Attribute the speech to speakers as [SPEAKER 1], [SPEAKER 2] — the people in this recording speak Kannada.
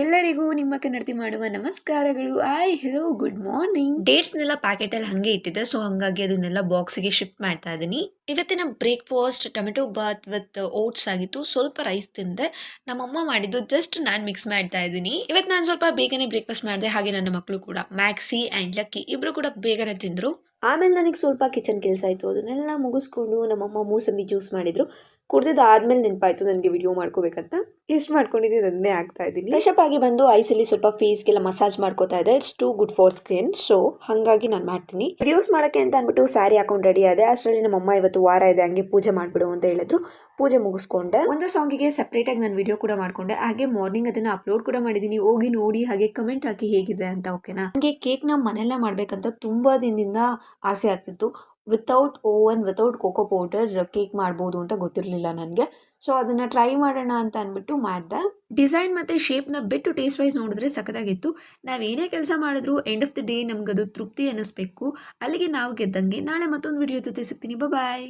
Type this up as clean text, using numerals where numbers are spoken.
[SPEAKER 1] ಎಲ್ಲರಿಗೂ ನಿಮ್ಮ ಕನ್ನಡತಿ ಮಾಡುವ ನಮಸ್ಕಾರಗಳು. Hello good morning. ಡೇಟ್ಸ್ನೆಲ್ಲ ಪ್ಯಾಕೆಟಲ್ಲಿ ಹಾಗೆ ಇಟ್ಟಿದ್ದೆ, ಸೊ ಹಾಗಾಗಿ ಅದನ್ನೆಲ್ಲ ಬಾಕ್ಸಿಗೆ ಶಿಫ್ಟ್ ಮಾಡ್ತಾ ಇದ್ದೀನಿ. ಇವತ್ತಿನ ಬ್ರೇಕ್ಫಾಸ್ಟ್ ಟೊಮೆಟೊ ಬಾತ್ ವಿತ್ ಓಟ್ಸ್ ಆಗಿತ್ತು. ಸ್ವಲ್ಪ ರೈಸ್ ತಿಂದೆ. ನಮ್ಮಮ್ಮ ಮಾಡಿದ್ದು ಜಸ್ಟ್ ನಾನು ಮಿಕ್ಸ್ ಮಾಡ್ತಾ ಇದ್ದೀನಿ. ಇವತ್ತು ನಾನು ಸ್ವಲ್ಪ ಬೇಗನೆ ಬ್ರೇಕ್ಫಾಸ್ಟ್ ಮಾಡಿದೆ, ಹಾಗೆ ನನ್ನ ಮಕ್ಕಳು ಕೂಡ ಮ್ಯಾಕ್ಸಿ ಆ್ಯಂಡ್ ಲಕ್ಕಿ ಇಬ್ಬರು ಕೂಡ ಬೇಗನೆ ತಿಂದರು. ಆಮೇಲೆ ನನಗೆ ಸ್ವಲ್ಪ ಕಿಚನ್ ಕೆಲಸ ಆಯಿತು, ಅದನ್ನೆಲ್ಲ ಮುಗಿಸ್ಕೊಂಡು ನಮ್ಮಮ್ಮ ಮೂಸಂಬಿ ಜ್ಯೂಸ್ ಮಾಡಿದ್ರು. ಕುಡ್ದಿದ್ದಾದ್ಮೇಲೆ ನೆನಪಾಯಿತು ನನಗೆ ವಿಡಿಯೋ ಮಾಡ್ಕೋಬೇಕಂತ. ಎಷ್ಟು ಮಾಡ್ಕೊಂಡಿದ್ದೀನಿ ಅದನ್ನೇ ಆಗ್ತಾ ಇದ್ದೀನಿ. ಫ್ರೆಶ್ ಅಪ್ ಆಗಿ ಬಂದು ಐಸಲ್ಲಿ ಸ್ವಲ್ಪ ಫೇಸ್ಗೆಲ್ಲ ಮಸಾಜ್ ಮಾಡ್ಕೋತಾ ಇದೆ. It's too good for skin, so ಹಾಗಾಗಿ ನಾನು ಮಾಡ್ತೀನಿ. ವಿಡಿಯೋಸ್ ಮಾಡೋಕ್ಕೆ ಅಂತ ಅಂದ್ಬಿಟ್ಟು ಸ್ಯಾರಿ ಹಾಕೊಂಡು ರೆಡಿ ಆದೆ. ಅಷ್ಟರಲ್ಲಿ ನಮ್ಮಮ್ಮ ಇವತ್ತು ವಾರ ಇದೆ, ಹಂಗೆ ಪೂಜೆ ಮಾಡಿಬಿಡು ಅಂತ ಹೇಳಿದ್ರು. ಪೂಜೆ ಮುಗಿಸ್ಕೊಂಡೆ. ಒಂದು ಸಾಂಗಿಗೆ ಸಪ್ರೇಟಾಗಿ ನಾನು ವಿಡಿಯೋ ಕೂಡ ಮಾಡ್ಕೊಂಡೆ, ಹಾಗೆ ಮಾರ್ನಿಂಗ್ ಅದನ್ನು ಅಪ್ಲೋಡ್ ಕೂಡ ಮಾಡಿದ್ದೀನಿ. ಹೋಗಿ ನೋಡಿ, ಹಾಗೆ ಕಮೆಂಟ್ ಹಾಕಿ ಹೇಗಿದೆ ಅಂತ. ಓಕೆನಾ? ನನಗೆ ಕೇಕ್ನ ಮನೆಯಲ್ಲೇ ಮಾಡಬೇಕಂತ ತುಂಬ ದಿನದಿಂದ ಆಸೆ ಆಗ್ತಿತ್ತು. Without oven, without cocoa powder cake ಮಾಡ್ಬೋದು ಅಂತ ಗೊತ್ತಿರಲಿಲ್ಲ ನನಗೆ. ಸೊ ಅದನ್ನು ಟ್ರೈ ಮಾಡೋಣ ಅಂತ ಅಂದ್ಬಿಟ್ಟು ಮಾಡಿದೆ. ಡಿಸೈನ್ ಮತ್ತು ಶೇಪ್ನ ಬಿಟ್ಟು ಟೇಸ್ಟ್ ವೈಸ್ ನೋಡಿದ್ರೆ ಸಖತ್ತಾಗಿತ್ತು. ನಾವೇನೇ ಕೆಲಸ ಮಾಡಿದ್ರು ಎಂಡ್ ಆಫ್ ದ ಡೇ ನಮಗದು ತೃಪ್ತಿ ಅನ್ನಿಸ್ಬೇಕು. ಅಲ್ಲಿಗೆ ನಾವು ಗೆದ್ದಂಗೆ. ನಾಳೆ ಮತ್ತೊಂದು ವಿಡಿಯೋ ಜೊತೆ ಸಿಗ್ತೀನಿ. ಬಾಯ್.